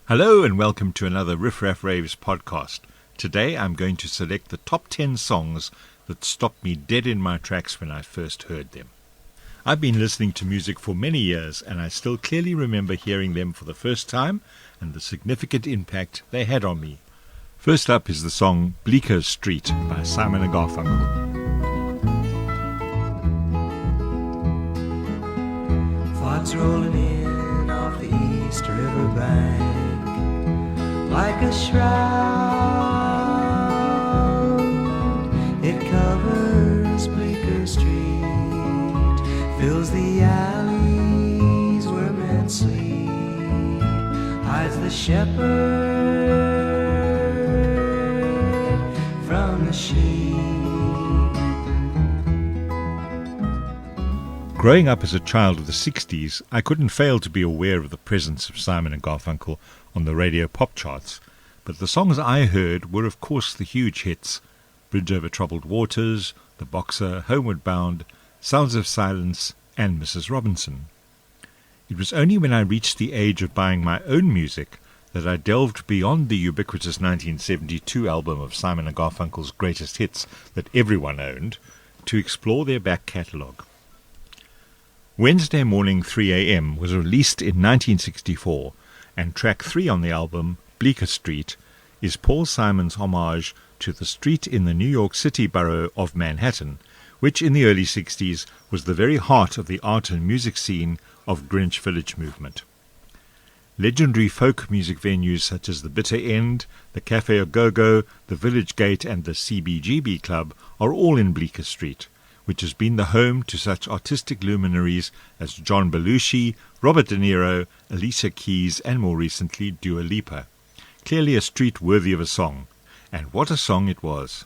Hello and welcome to another Riff Raff Raves podcast. Today I'm going to select the top 10 songs that stopped me dead in my tracks when I first heard them. I've been listening to music for many years and I still clearly remember hearing them for the first time and the significant impact they had on me. First up is the song Bleecker Street by Simon & Garfunkel. Fogs rolling in off the East River bank like a shroud. It covers Bleecker Street, fills the alleys where men sleep, hides the shepherd from the sheep. Growing up as a child of the 60s, I couldn't fail to be aware of the presence of Simon & Garfunkel on the radio pop charts, but the songs I heard were of course the huge hits: Bridge Over Troubled Waters, The Boxer, Homeward Bound, Sounds of Silence, and Mrs. Robinson. It was only when I reached the age of buying my own music that I delved beyond the ubiquitous 1972 album of Simon & Garfunkel's greatest hits that everyone owned to explore their back catalogue. Wednesday Morning 3 a.m. was released in 1964, and track 3 on the album, Bleecker Street, is Paul Simon's homage to the street in the New York City borough of Manhattan, which in the early 60s was the very heart of the art and music scene of Greenwich Village movement. Legendary folk music venues such as the Bitter End, the Café Go-Go, the Village Gate and the CBGB Club are all in Bleecker Street, which has been the home to such artistic luminaries as John Belushi, Robert De Niro, Alicia Keys, and more recently Dua Lipa. Clearly a street worthy of a song, and what a song it was.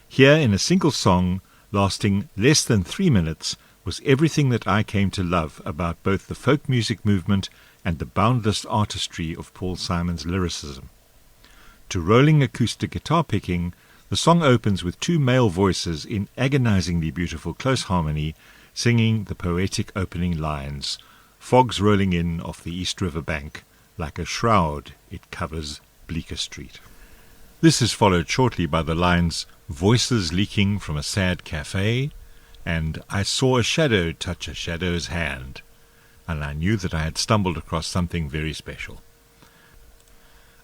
Here in a single song, lasting less than 3 minutes, was everything that I came to love about both the folk music movement and the boundless artistry of Paul Simon's lyricism. To rolling acoustic guitar picking, the song opens with 2 male voices in agonizingly beautiful close harmony, singing the poetic opening lines, "Fogs rolling in off the East River bank, like a shroud it covers Bleecker Street." This is followed shortly by the lines, "Voices leaking from a sad cafe," and "I saw a shadow touch a shadow's hand," and I knew that I had stumbled across something very special.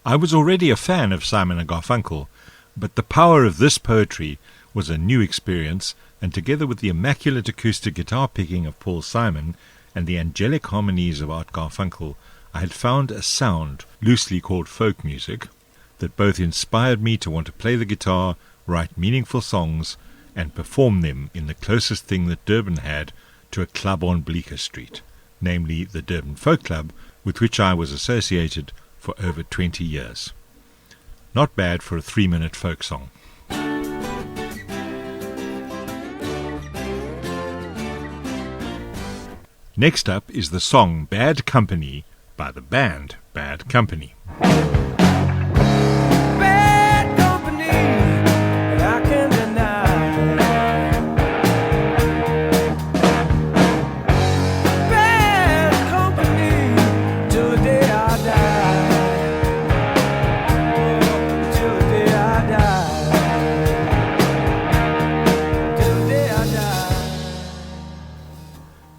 I was already a fan of Simon & Garfunkel, but the power of this poetry was a new experience, and together with the immaculate acoustic guitar picking of Paul Simon and the angelic harmonies of Art Garfunkel, I had found a sound, loosely called folk music, that both inspired me to want to play the guitar, write meaningful songs, and perform them in the closest thing that Durban had to a club on Bleecker Street, namely the Durban Folk Club, with which I was associated for over 20 years. Not bad for a 3-minute folk song. Next up is the song Bad Company by the band Bad Company. Bad company, and I can't deny. Bad company, till the day I die. Till the day I die. Till the day I die.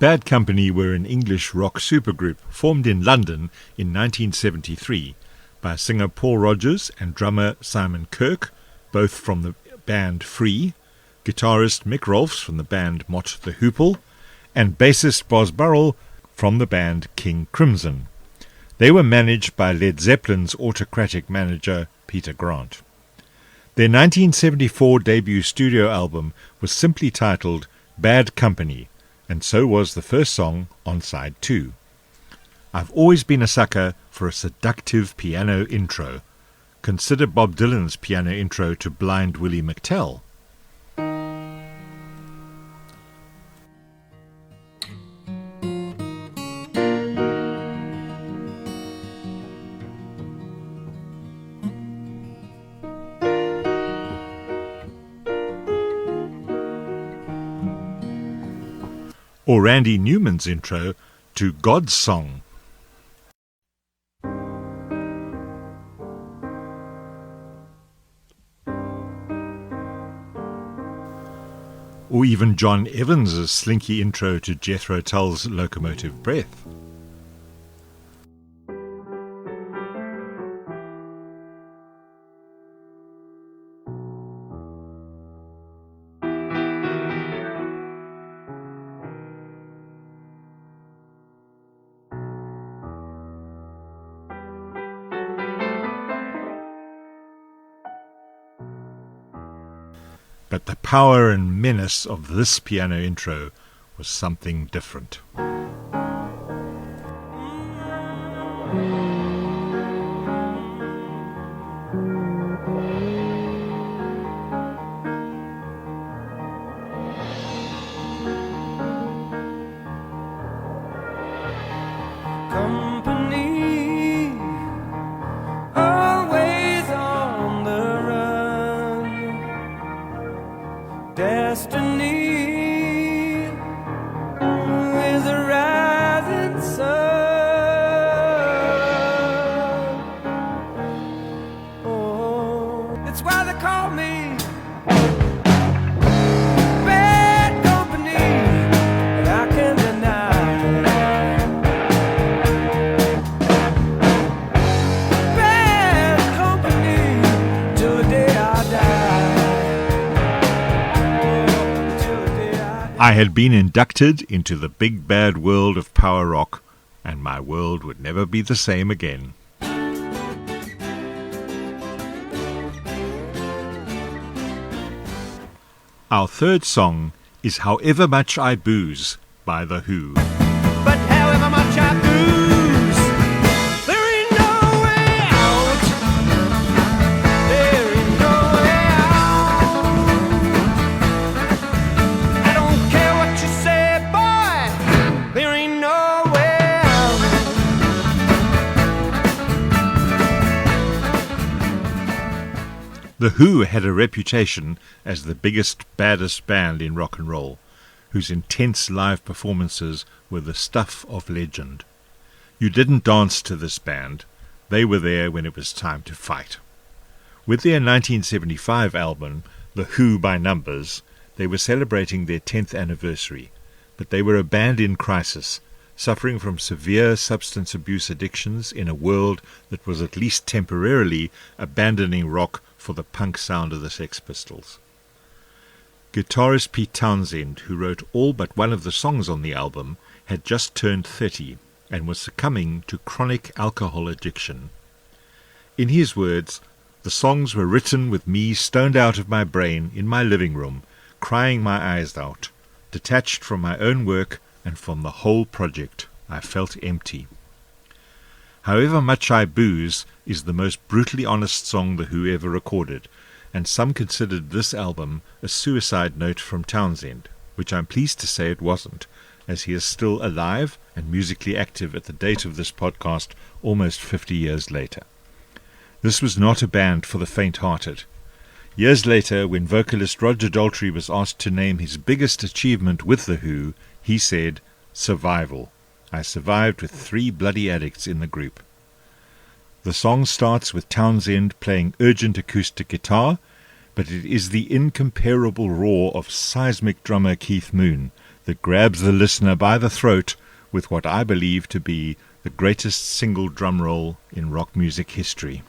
Bad Company were an English rock supergroup formed in London in 1973 by singer Paul Rodgers and drummer Simon Kirke, both from the band Free, guitarist Mick Rolfs from the band Mott the Hoople, and bassist Boz Burrell from the band King Crimson. They were managed by Led Zeppelin's autocratic manager Peter Grant. Their 1974 debut studio album was simply titled Bad Company, and so was the first song on side 2. I've always been a sucker for a seductive piano intro. Consider Bob Dylan's piano intro to Blind Willie McTell. Or Randy Newman's intro to God's Song. or even John Evans's slinky intro to Jethro Tull's Locomotive Breath. But the power and menace of this piano intro was something different. Company, always on the run. Destiny is a rising sun. Oh, it's why they call me bad company, and I can deny. Bad company till the day I die. I had been inducted into the big bad world of power rock, and my world would never be the same again. Our third song is However Much I Booze by The Who. But however much I booze, there ain't no way out. There ain't no way out. I don't care what you say, boy. There ain't no way out. The Who had a reputation as the biggest, baddest band in rock and roll, whose intense live performances were the stuff of legend. You didn't dance to this band. They were there when it was time to fight. With their 1975 album, The Who by Numbers, they were celebrating their 10th anniversary, but they were a band in crisis, suffering from severe substance abuse addictions in a world that was at least temporarily abandoning rock for the punk sound of the Sex Pistols. Guitarist Pete Townshend, who wrote all but one of the songs on the album, had just turned 30 and was succumbing to chronic alcohol addiction. In his words, the songs were written with me stoned out of my brain in my living room, crying my eyes out, detached from my own work and from the whole project. I felt empty. However Much I Booze is the most brutally honest song The Who ever recorded, and some considered this album a suicide note from Townshend, which I'm pleased to say it wasn't, as he is still alive and musically active at the date of this podcast almost 50 years later. This was not a band for the faint-hearted. Years later, when vocalist Roger Daltrey was asked to name his biggest achievement with The Who, he said, "Survival. I survived with 3 bloody addicts in the group." The song starts with Townshend playing urgent acoustic guitar, but it is the incomparable roar of seismic drummer Keith Moon that grabs the listener by the throat with what I believe to be the greatest single drum roll in rock music history.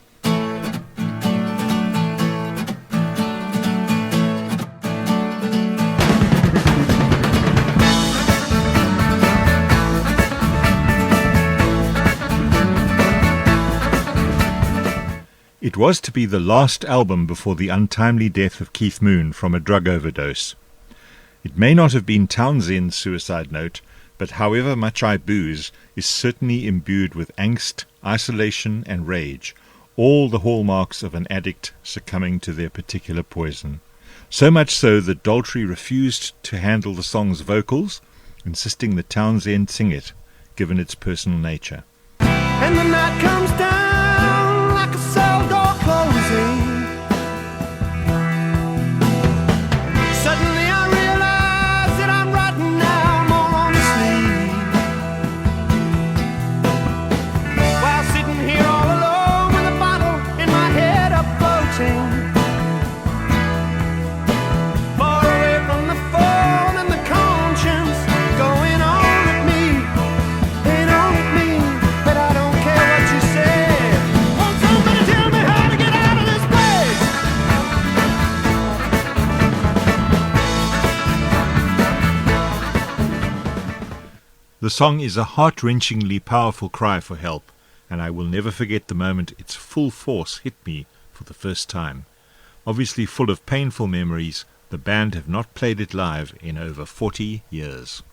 It was to be the last album before the untimely death of Keith Moon from a drug overdose. It may not have been Townshend's suicide note, but However Much I Booze is certainly imbued with angst, isolation and rage, all the hallmarks of an addict succumbing to their particular poison. So much so that Daltrey refused to handle the song's vocals, insisting that Townshend sing it, given its personal nature. And the night comes down like a cell door closing. Suddenly I realize that I'm writing now more on the sleeve, while sitting here all alone with a bottle in my head up floating, far away from the phone. The song is a heart-wrenchingly powerful cry for help, and I will never forget the moment its full force hit me for the first time. Obviously full of painful memories, the band have not played it live in over 40 years.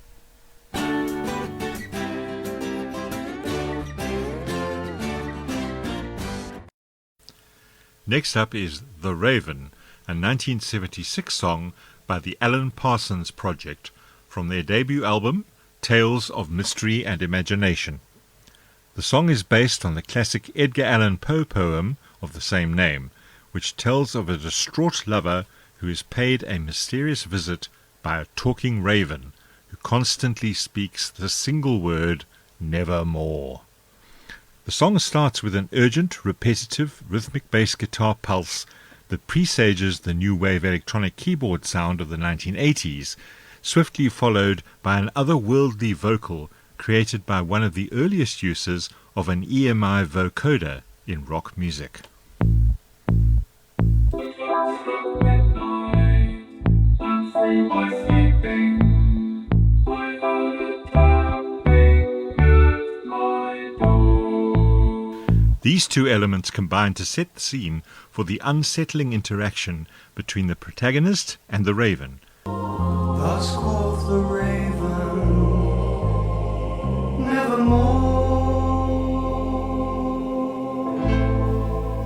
Next up is The Raven, a 1976 song by the Alan Parsons Project from their debut album, Tales of Mystery and Imagination. The song is based on the classic Edgar Allan Poe poem of the same name, which tells of a distraught lover who is paid a mysterious visit by a talking raven who constantly speaks the single word, nevermore. The song starts with an urgent, repetitive, rhythmic bass guitar pulse that presages the new wave electronic keyboard sound of the 1980s, swiftly followed by an otherworldly vocal created by one of the earliest uses of an EMI vocoder in rock music. These two elements combine to set the scene for the unsettling interaction between the protagonist and the raven. Thus quoth the raven, nevermore.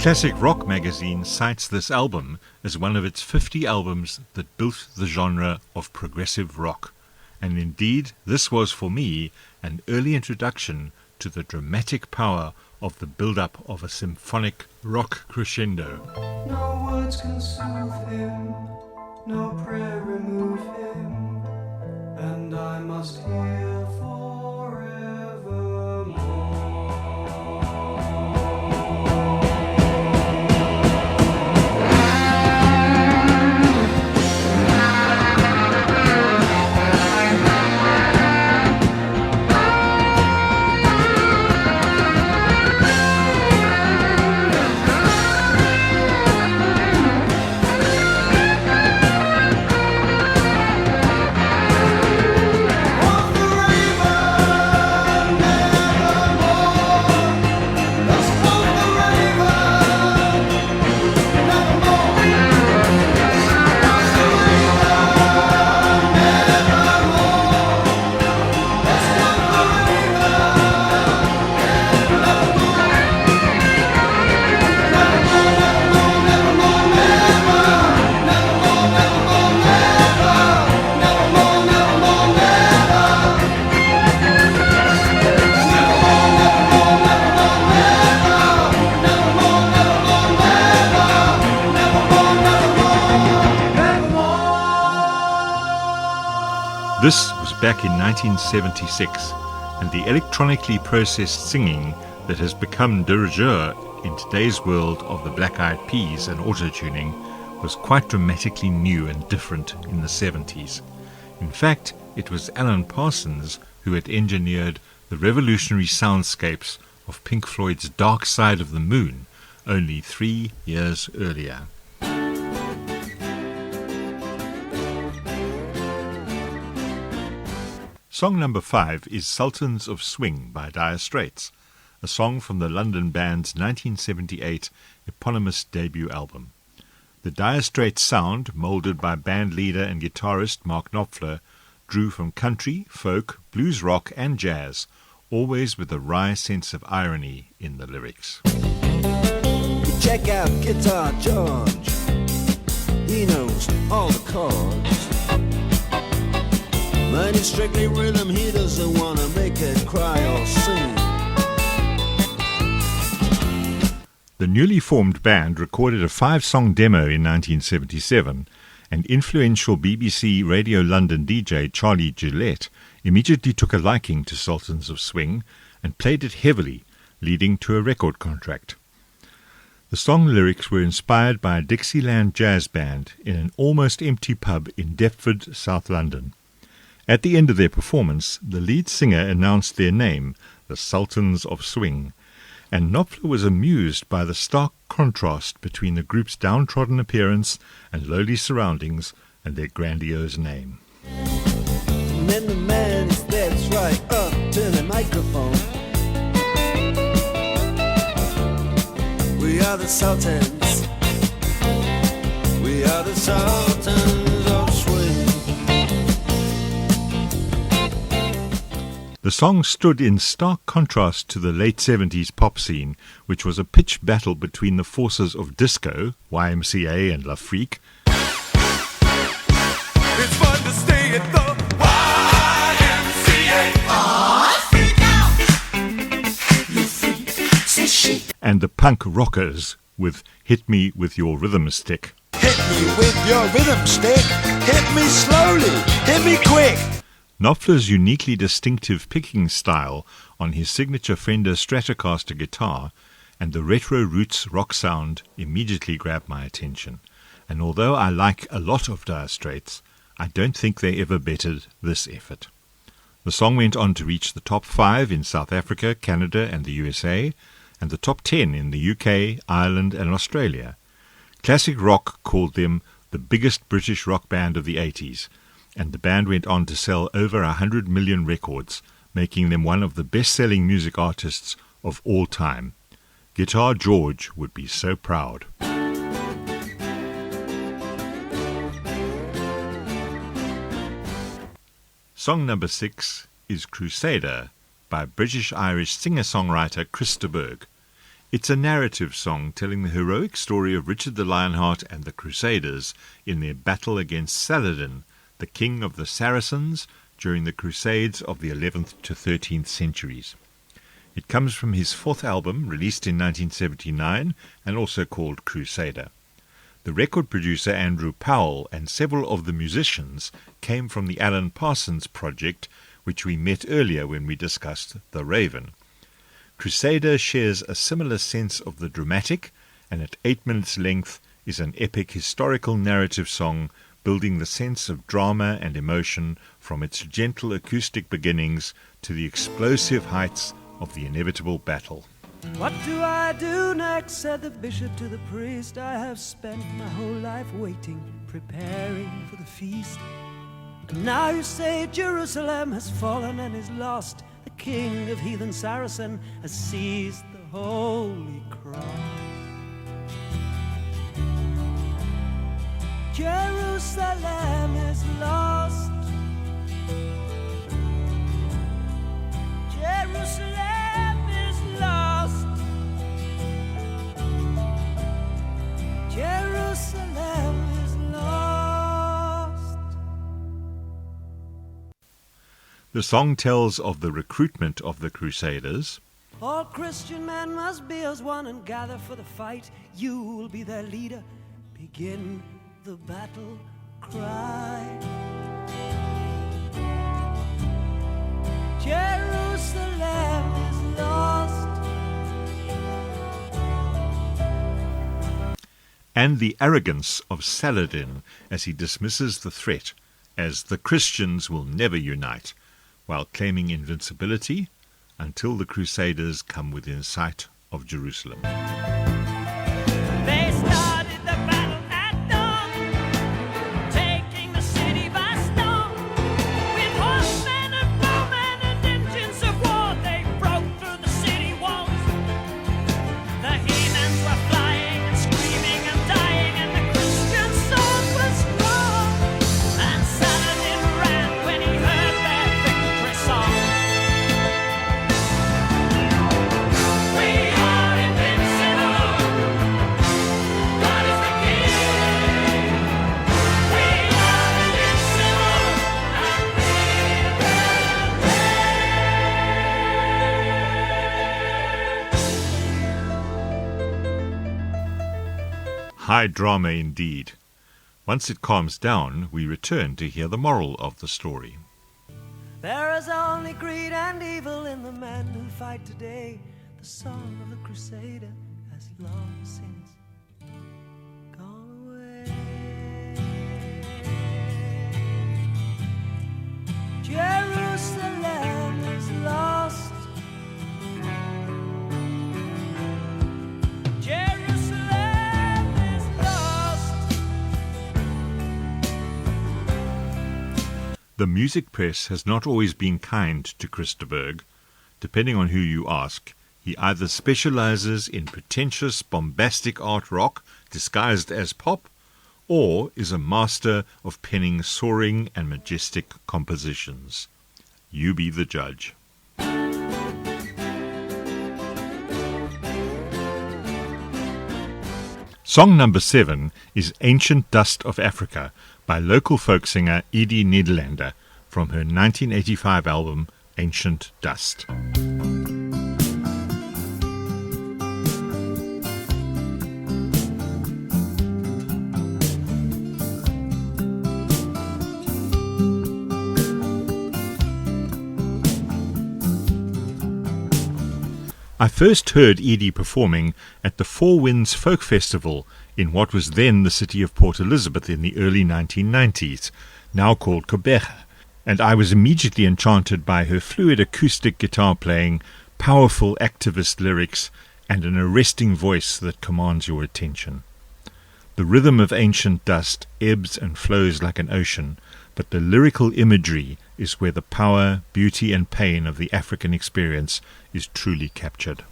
Classic Rock magazine cites this album as one of its 50 albums that built the genre of progressive rock, and indeed this was for me an early introduction to the dramatic power of the build-up of a symphonic rock crescendo. No words can soothe him, no prayer remove him, and I must hear forevermore. This was back in 1976, and the electronically processed singing that has become de rigueur in today's world of the Black Eyed Peas and auto-tuning was quite dramatically new and different in the 70s. In fact, it was Alan Parsons who had engineered the revolutionary soundscapes of Pink Floyd's Dark Side of the Moon only 3 years earlier. Song number 5 is Sultans of Swing by Dire Straits, a song from the London band's 1978 eponymous debut album. The Dire Straits sound, moulded by band leader and guitarist Mark Knopfler, drew from country, folk, blues rock and jazz, always with a wry sense of irony in the lyrics. Check out Guitar George. He knows all the chords. But it's strictly rhythm, he doesn't want to make it cry or sing. The newly formed band recorded a 5-song demo in 1977, and influential BBC Radio London DJ Charlie Gillette immediately took a liking to Sultans of Swing and played it heavily, leading to a record contract. The song lyrics were inspired by a Dixieland jazz band in an almost empty pub in Deptford, South London. At the end of their performance, the lead singer announced their name, the Sultans of Swing, and Knopfler was amused by the stark contrast between the group's downtrodden appearance and lowly surroundings and their grandiose name. then the man he steps right up to the microphone. We are the Sultans. We are the Sultans of Swing. The song stood in stark contrast to the late 70s pop scene, which was a pitched battle between the forces of disco, YMCA and La Freak, It's fun to stay at the YMCA. and the punk rockers with Hit Me With Your Rhythm Stick. Hit me with your rhythm stick. Hit me slowly. Hit me quick. Knopfler's uniquely distinctive picking style on his signature Fender Stratocaster guitar and the retro roots rock sound immediately grabbed my attention. And although I like a lot of Dire Straits, I don't think they ever bettered this effort. The song went on to reach the top 5 in South Africa, Canada and the USA, and the top 10 in the UK, Ireland and Australia. Classic Rock called them the biggest British rock band of the 80s, and the band went on to sell over 100 million records, making them one of the best-selling music artists of all time. Guitar George would be so proud. Song number 6 is Crusader by British-Irish singer-songwriter Chris de Burgh. It's a narrative song telling the heroic story of Richard the Lionheart and the Crusaders in their battle against Saladin, the king of the Saracens, during the Crusades of the 11th to 13th centuries. It comes from his 4th album, released in 1979, and also called Crusader. The record producer Andrew Powell and several of the musicians came from the Alan Parsons Project, which we met earlier when we discussed The Raven. Crusader shares a similar sense of the dramatic, and at 8 minutes length is an epic historical narrative song building the sense of drama and emotion from its gentle acoustic beginnings to the explosive heights of the inevitable battle. What do I do next? Said the bishop to the priest. I have spent my whole life waiting, preparing for the feast. And now you say Jerusalem has fallen and is lost. The king of heathen Saracen has seized the holy cross. Jerusalem is lost. Jerusalem is lost. Jerusalem is lost. The song tells of the recruitment of the Crusaders, All Christian men must be as one and gather for the fight. You will be their leader. Begin the battle cry. Jerusalem is lost. and the arrogance of Saladin as he dismisses the threat as the Christians will never unite, while claiming invincibility until the Crusaders come within sight of Jerusalem. They started the battle at dawn, taking the city by storm. With horsemen and bowmen and engines of war, they broke through the city walls. The heathens were flying and screaming and dying, and the Christian sword was strong. And Saladin ran when he heard their victory song. We are invincible. God is the King. We are invincible, and we High drama indeed. Once it calms down, we return to hear the moral of the story. There is only greed and evil in the men who fight today. The song of the Crusader has long since gone away. Jerusalem is lost. Jerusalem is lost. The music press has not always been kind to Chris de Burgh. Depending on who you ask, he either specializes in pretentious, bombastic art rock disguised as pop, or is a master of penning soaring and majestic compositions. You be the judge. Song number 7 is Ancient Dust of Africa by local folk singer Edie Nederlander from her 1985 album Ancient Dust. I first heard Edie performing at the Four Winds Folk Festival in what was then the city of Port Elizabeth in the early 1990s, now called Kobega, and I was immediately enchanted by her fluid acoustic guitar playing, powerful activist lyrics, and an arresting voice that commands your attention. The rhythm of Ancient Dust ebbs and flows like an ocean, but the lyrical imagery is where the power, beauty, and pain of the African experience is truly captured.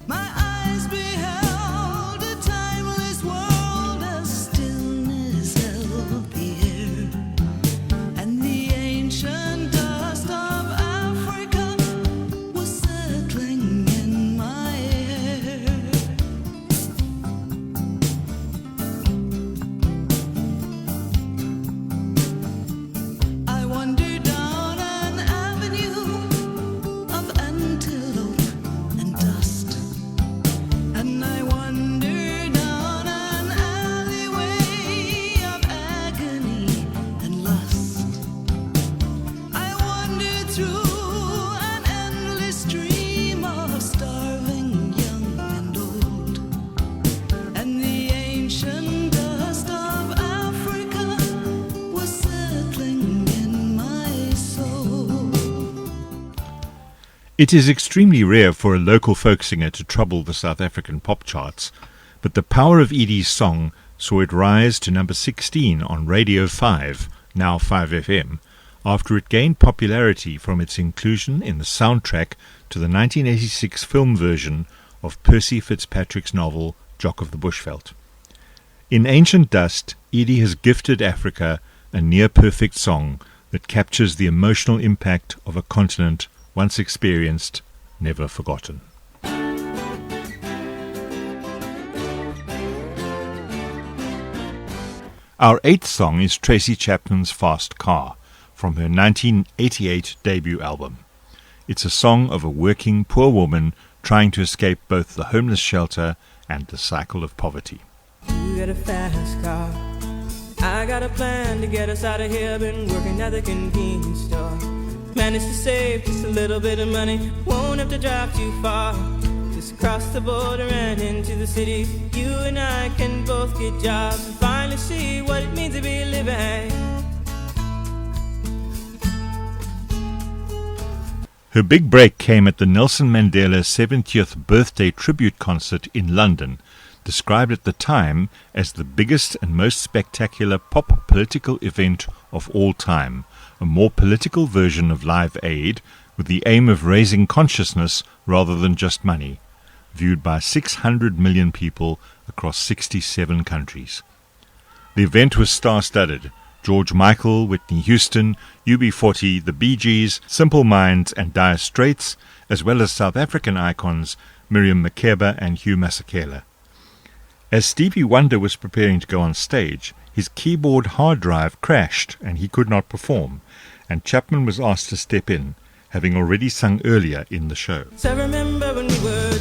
My eyes beheld a timeless world, a stillness held the air, and the ancient dust of Africa was settling in my hair. I wandered down an avenue of antelope and dust, and I wandered down an alleyway of agony and lust. I wandered through an endless stream of starving young and old, and the ancient dust of Africa was settling in my soul. It is extremely rare for a local folk singer to trouble the South African pop charts, but the power of Edie's song saw it rise to number 16 on Radio 5, now 5FM, after it gained popularity from its inclusion in the soundtrack to the 1986 film version of Percy Fitzpatrick's novel Jock of the Bushveld. In Ancient Dust, Edie has gifted Africa a near-perfect song that captures the emotional impact of a continent once experienced, never forgotten. Our 8th song is Tracy Chapman's Fast Car from her 1988 debut album. It's a song of a working poor woman trying to escape both the homeless shelter and the cycle of poverty. You got a fast car. I got a plan to get us out of here. Been working at the convenience store. Managed to save just a little bit of money. Won't have to drive too far. Just cross the border and into the city. You and I can both get jobs and finally see what it means to be living. Her big break came at the Nelson Mandela 70th birthday tribute concert in London, described at the time as the biggest and most spectacular pop political event of all time, a more political version of Live Aid with the aim of raising consciousness rather than just money, viewed by 600 million people across 67 countries. The event was star-studded. George Michael, Whitney Houston, UB40, the Bee Gees, Simple Minds and Dire Straits, as well as South African icons Miriam Makeba and Hugh Masekela. As Stevie Wonder was preparing to go on stage, his keyboard hard drive crashed and he could not perform, and Chapman was asked to step in, having already sung earlier in the show. So I remember when we were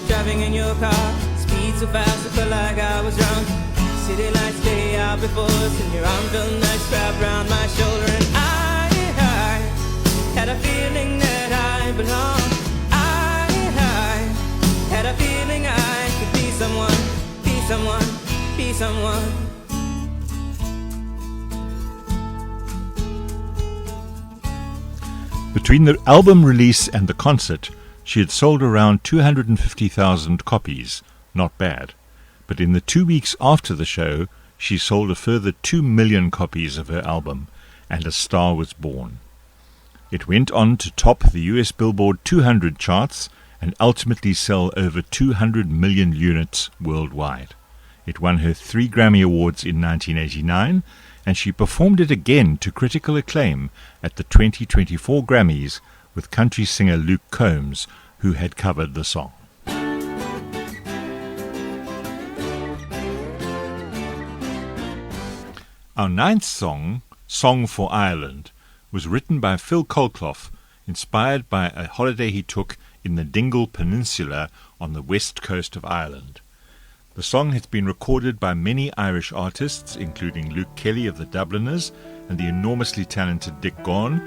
driving in your car. Speed so fast I felt like I was drunk. City lights lay out before us, and your arm felt nice wrapped around my shoulder. And I had a feeling that I belonged. I had a feeling I could be someone, be someone, be someone. Between the album release and the concert, she had sold around 250,000 copies. Not bad. But in the 2 weeks after the show, she sold a further 2 million copies of her album, and a star was born. It went on to top the US Billboard 200 charts and ultimately sell over 200 million units worldwide. It won her 3 Grammy Awards in 1989, and she performed it again to critical acclaim at the 2024 Grammys with country singer Luke Combs, who had covered the song. Our ninth song, Song for Ireland, was written by Phil Colclough, inspired by a holiday he took in the Dingle Peninsula on the west coast of Ireland. The song has been recorded by many Irish artists, including Luke Kelly of the Dubliners and the enormously talented Dick Gaughan,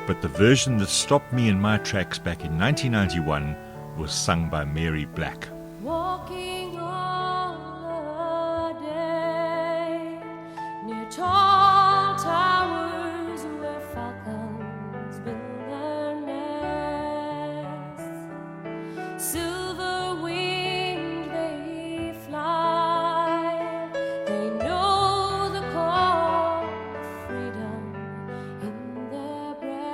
but the version that stopped me in my tracks back in 1991 was sung by Mary Black. Walking all a day near tall towers where falcons build their nests, silver winged they fly. They know the call of freedom in their breasts.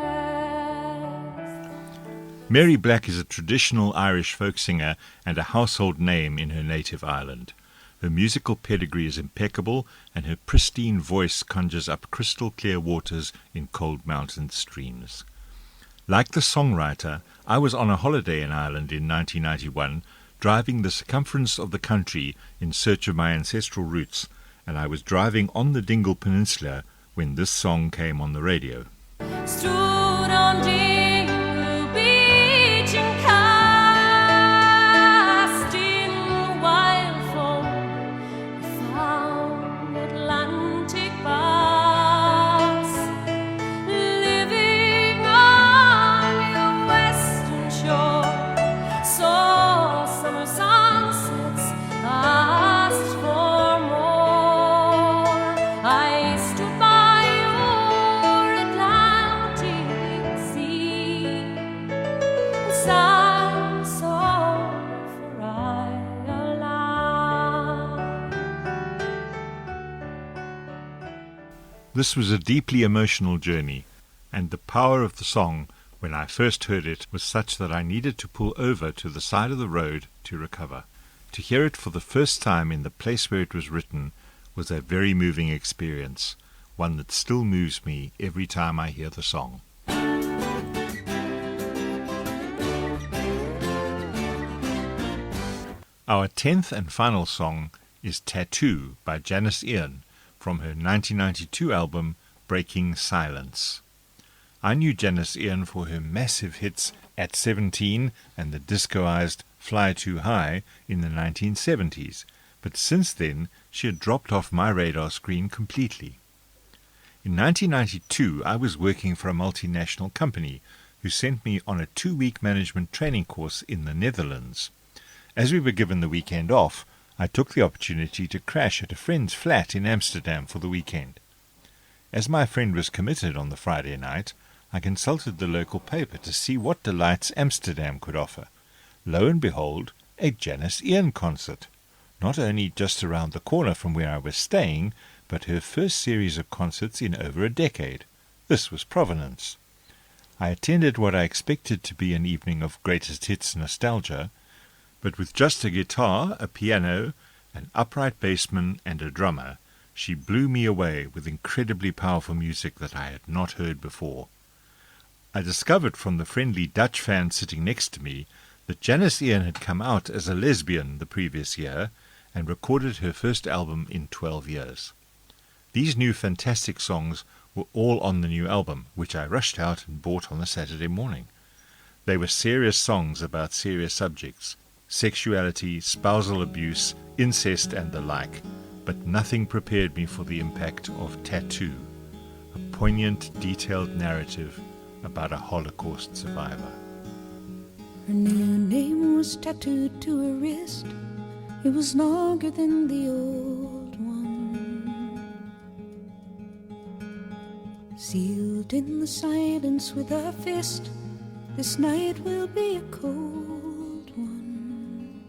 Mary Black is a traditional Irish folk singer and a household name in her native Ireland. Her musical pedigree is impeccable, and her pristine voice conjures up crystal clear waters in cold mountain streams. Like the songwriter, I was on a holiday in Ireland in 1991, driving the circumference of the country in search of my ancestral roots, and I was driving on the Dingle Peninsula when this song came on the radio. Stood on Dingle Beach and cast in wild foam, found Atlantic bass, living on your western shore, saw summer sunsets, asked for more. I stood by your Atlantic sea and sang a song for Ireland. This was a deeply emotional journey, and the power of the song, when I first heard it, was such that I needed to pull over to the side of the road to recover. To hear it for the first time in the place where it was written was a very moving experience, one that still moves me every time I hear the song. Our 10th and final song is Tattoo by Janice Ian from her 1992 album Breaking Silence. I knew Janice Ian for her massive hits At 17 and the discoized Fly Too High in the 1970s, but since then she had dropped off my radar screen completely. In 1992 I was working for a multinational company who sent me on a 2-week management training course in the Netherlands. As we were given the weekend off, I took the opportunity to crash at a friend's flat in Amsterdam for the weekend. As my friend was committed on the Friday night, I consulted the local paper to see what delights Amsterdam could offer. Lo and behold, a Janice Ian concert. Not only just around the corner from where I was staying, but her first series of concerts in over a decade. This was provenance. I attended what I expected to be an evening of greatest hits nostalgia, but with just a guitar, a piano, an upright bassman, and a drummer, she blew me away with incredibly powerful music that I had not heard before. I discovered from the friendly Dutch fan sitting next to me that Janice Ian had come out as a lesbian the previous year and recorded her first album in 12 years. These new fantastic songs were all on the new album, which I rushed out and bought on the Saturday morning. They were serious songs about serious subjects, sexuality, spousal abuse, incest and the like, but nothing prepared me for the impact of Tattoo, a poignant, detailed narrative about a Holocaust survivor. Her new name was tattooed to her wrist. It was longer than the old one. Sealed in the silence with a fist, this night will be a cold one.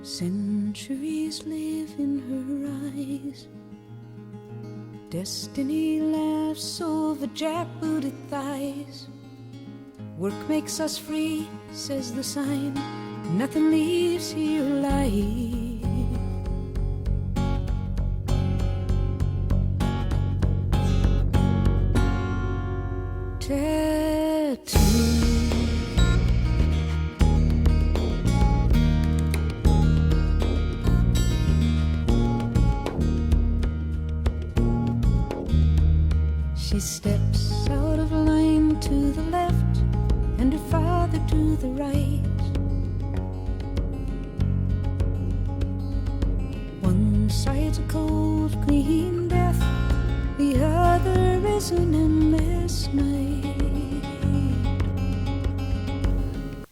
Centuries live in her eyes, Destiny laughs over jackbooted thighs. Work makes us free, says the sign. Nothing leaves here alive. Tattoo. She steps out of line to the left and her father to the right. One side's a cold, clean death, the other is an endless night.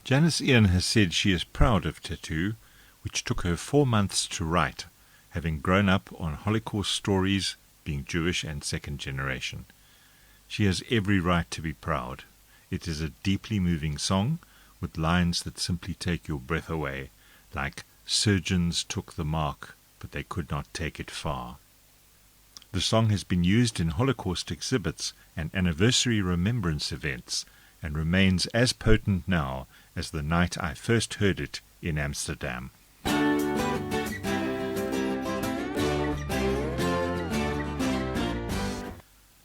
Janice Ian has said she is proud of Tattoo, which took her 4 months to write, having grown up on Holocaust stories, being Jewish and second generation. She has every right to be proud. It is a deeply moving song with lines that simply take your breath away, like surgeons took the mark, but they could not take it far. The song has been used in Holocaust exhibits and anniversary remembrance events and remains as potent now as the night I first heard it in Amsterdam.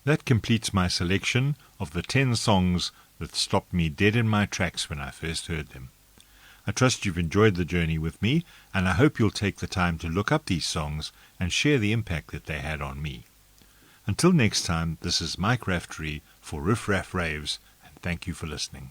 That completes my selection of the 10 songs that stopped me dead in my tracks when I first heard them. I trust you've enjoyed the journey with me, and I hope you'll take the time to look up these songs and share the impact that they had on me. Until next time, this is Mike Raftery for Riff Raff Raves, and thank you for listening.